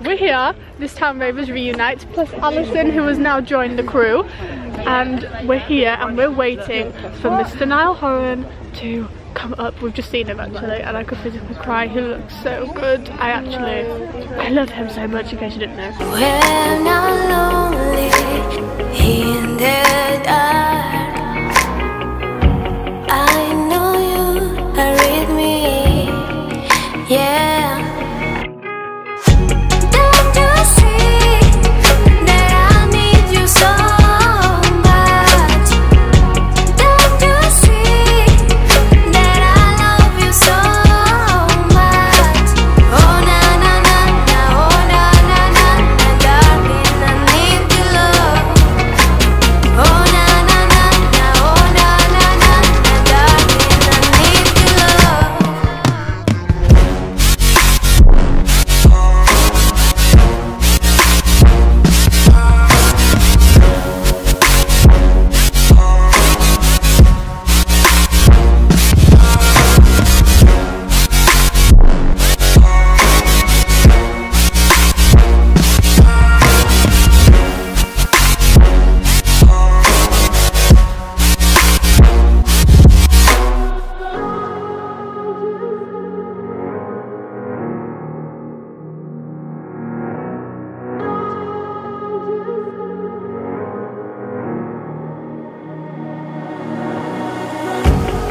we're here, this Town Ravers reunite, plus Alison, who has now joined the crew, and we're here and we're waiting for Mr. Niall Horan to come up. We've just seen him actually, and I could physically cry. He looks so good. I love him so much, in case you didn't know. When I'm lonely in the dark, I know you are with me, yeah.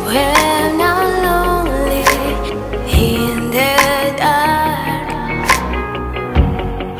When I'm lonely in the dark,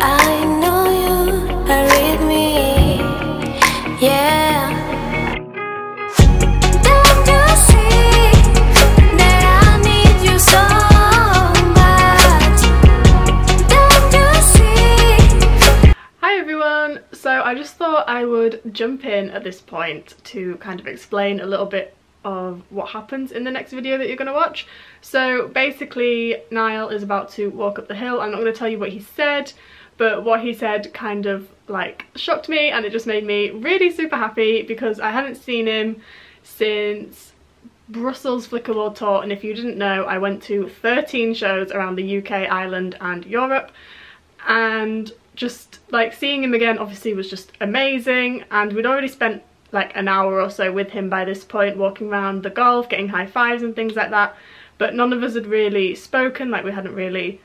I know you are with me, yeah. Don't you see that I need you so much? Don't you see? Hi everyone! So I just thought I would jump in at this point to kind of explain a little bit of what happens in the next video that you're going to watch. So basically Niall is about to walk up the hill. I'm not going to tell you what he said, but what he said kind of like shocked me, and it just made me really super happy because I hadn't seen him since Brussels Flicker World Tour, and if you didn't know, I went to 13 shows around the UK, Ireland and Europe, and just like seeing him again obviously was just amazing. And we'd already spent like an hour or so with him by this point, walking around the golf, getting high fives and things like that, but none of us had really spoken, like we hadn't really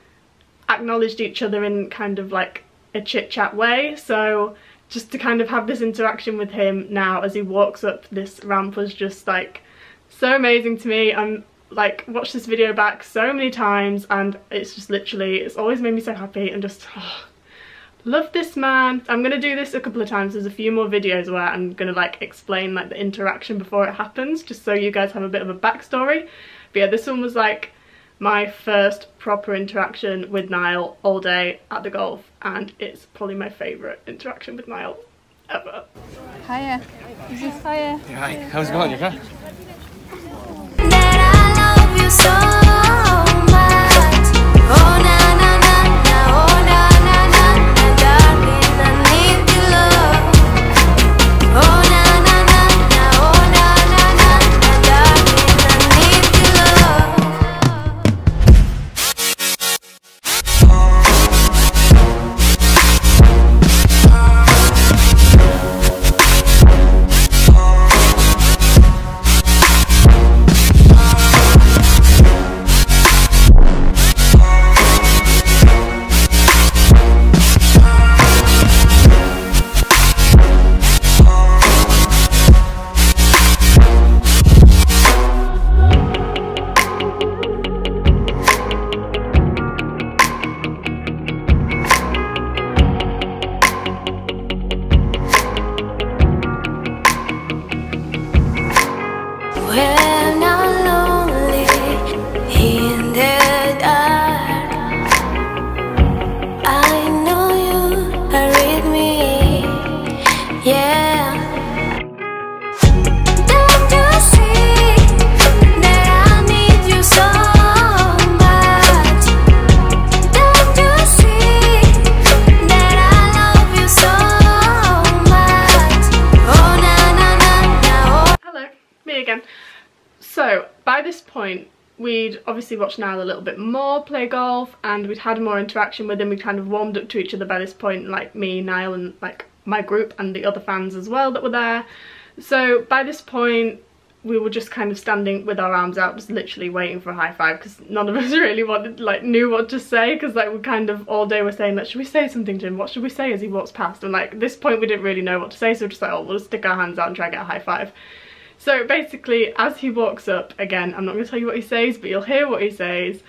acknowledged each other in kind of like a chit chat way. So just to kind of have this interaction with him now as he walks up this ramp was just like so amazing to me. I'm like watched this video back so many times and it's just literally, it's always made me so happy and just love this man. I'm gonna do this a couple of times. There's a few more videos where I'm gonna like explain like the interaction before it happens, just so you guys have a bit of a backstory. But yeah, this one was like my first proper interaction with Niall all day at the golf, and it's probably my favourite interaction with Niall ever. Hiya. Is this hiya? Yeah, hi. How's it going? You okay? That I love you so much. Oh na na na na, oh na na na na, darling, I need your love. Oh na na na na, oh na na na na, darling, I need your love. When I'm lonely in the dark, I know you are with me, yeah. Don't you see that I need you so much? Don't you see that I love you so much? Oh na na na na, oh. Hello, me again. So by this point we'd obviously watched Niall a little bit more play golf, and we'd had more interaction with him. We kind of warmed up to each other by this point, like me, Niall, and like my group and the other fans as well that were there. So by this point we were just kind of standing with our arms out, just literally waiting for a high five, because none of us really knew what to say, because like we kind of all day were saying like, should we say something to him, what should we say as he walks past, and like at this point we didn't really know what to say, so we're just like, oh, we'll just stick our hands out and try and get a high five. So basically as he walks up, again, I'm not going to tell you what he says, but you'll hear what he says,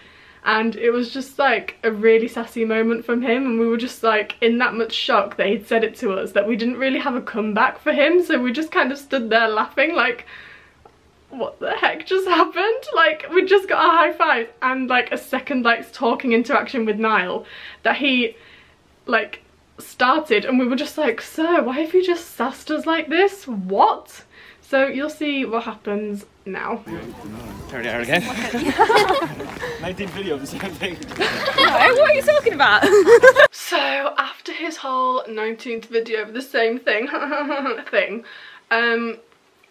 and it was just like a really sassy moment from him, and we were just like in that much shock that he'd said it to us that we didn't really have a comeback for him, so we just kind of stood there laughing like, what the heck just happened? Like, we just got a high five and like a second like talking interaction with Niall that he like started, and we were just like, sir, why have you just sassed us like this? What? So you'll see what happens now. Turn it out again. 19 video of the same thing. No, what are you talking about? So after his whole 19th video of the same thing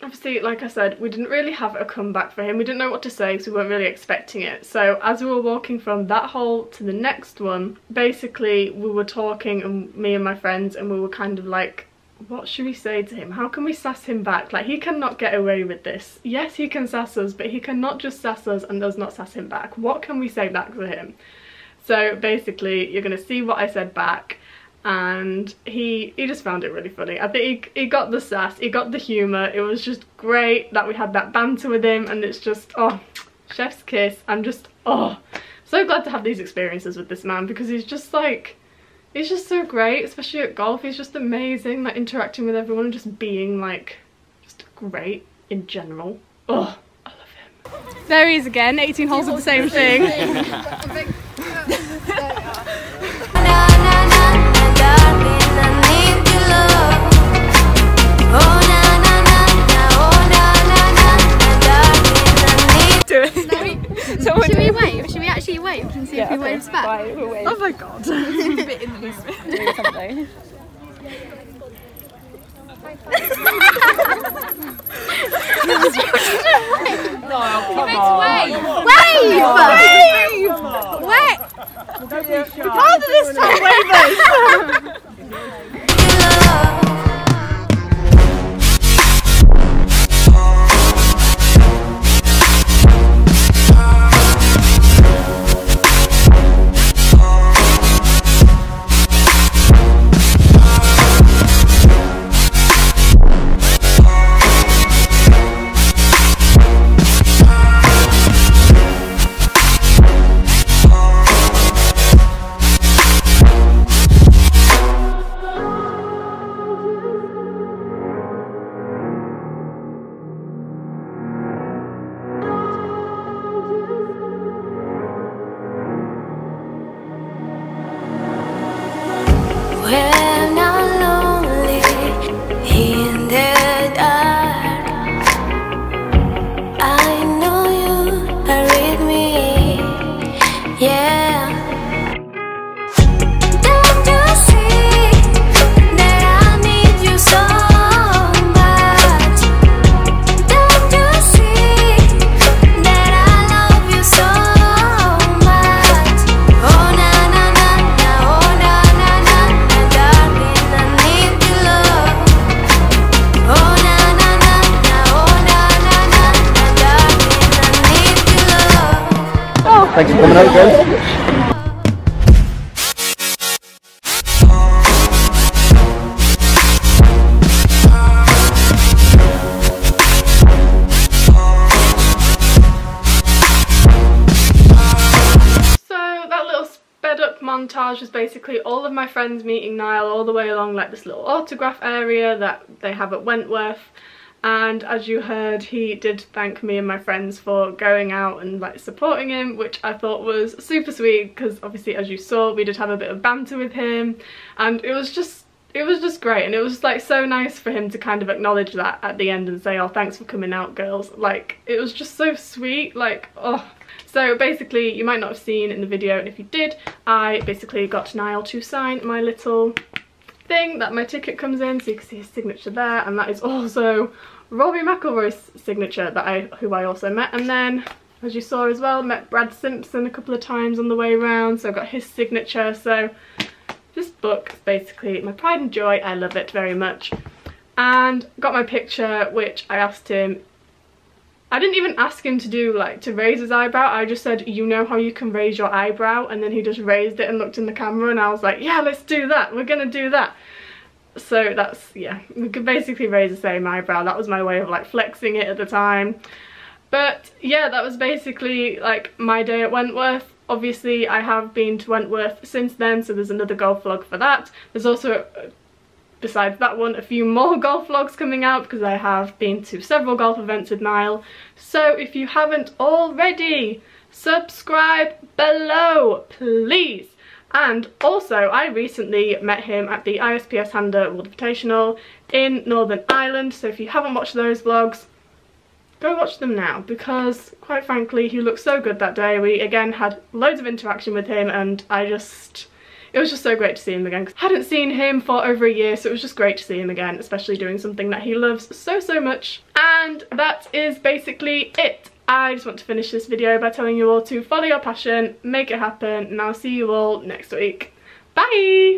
obviously, like I said, we didn't really have a comeback for him. We didn't know what to say because we weren't really expecting it. So as we were walking from that hole to the next one, basically we were talking, and me and my friends, and we were kind of like, what should we say to him? How can we sass him back? Like, he cannot get away with this. Yes, he can sass us, but he cannot just sass us and does not sass him back. What can we say back to him? So basically you're going to see what I said back, and he just found it really funny. I think he got the sass, he got the humour. It was just great that we had that banter with him, and it's just, oh, chef's kiss. I'm just, oh, so glad to have these experiences with this man, because he's just like, he's just so great, especially at golf. He's just amazing, like interacting with everyone and just being like, just great in general. Oh, I love him. There he is again, 18 holes of the same thing. Should we wait? Should we actually wait? We can see if he waves back. Right, we'll wait. Oh my god. He's a bit in the movement. Doing something. No, come on. Wave! Wait! How did this time wavers? When I'm lonely in the dark, I know you are with me, yeah. Don't you see that I need you so much? Don't you see that I love you so much? Oh na na na na, oh na na na na, darling, I need your love. Oh na na na na, oh na na na na, darling, I need your love. Thanks for coming out, guys. Montage was basically all of my friends meeting Niall all the way along like this little autograph area that they have at Wentworth, and as you heard, he did thank me and my friends for going out and like supporting him, which I thought was super sweet, because obviously as you saw we did have a bit of banter with him, and it was just great, and it was like so nice for him to kind of acknowledge that at the end and say, oh, thanks for coming out, girls. Like, it was just so sweet, like, oh. So basically, you might not have seen in the video, and if you did, I basically got Niall to sign my little thing that my ticket comes in, so you can see his signature there, and that is also Robbie McIlroy's signature who I also met. And then as you saw as well. Met Brad Simpson a couple of times on the way around, so I got his signature. So this book is basically my pride and joy. I love it very much. And got my picture, which I asked him. I didn't even ask him to do, like, to raise his eyebrow. I just said, you know how you can raise your eyebrow? And then he just raised it and looked in the camera, and I was like, yeah, let's do that. We're gonna do that. So that's, yeah, we could basically raise the same eyebrow. That was my way of, like, flexing it at the time. But yeah, that was basically like my day at Wentworth. Obviously I have been to Wentworth since then, so there's another golf vlog for that. There's also, besides that one, a few more golf vlogs coming out because I have been to several golf events with Niall. So if you haven't already, subscribe below, please. And also, I recently met him at the ISPS Hander World Invitational in Northern Ireland, so if you haven't watched those vlogs, go watch them now, because quite frankly he looked so good that day. We again had loads of interaction with him, and it was just so great to see him again. I hadn't seen him for over a year, so it was just great to see him again, especially doing something that he loves so much. And that is basically it. I just want to finish this video by telling you all to follow your passion, make it happen, and I'll see you all next week. Bye!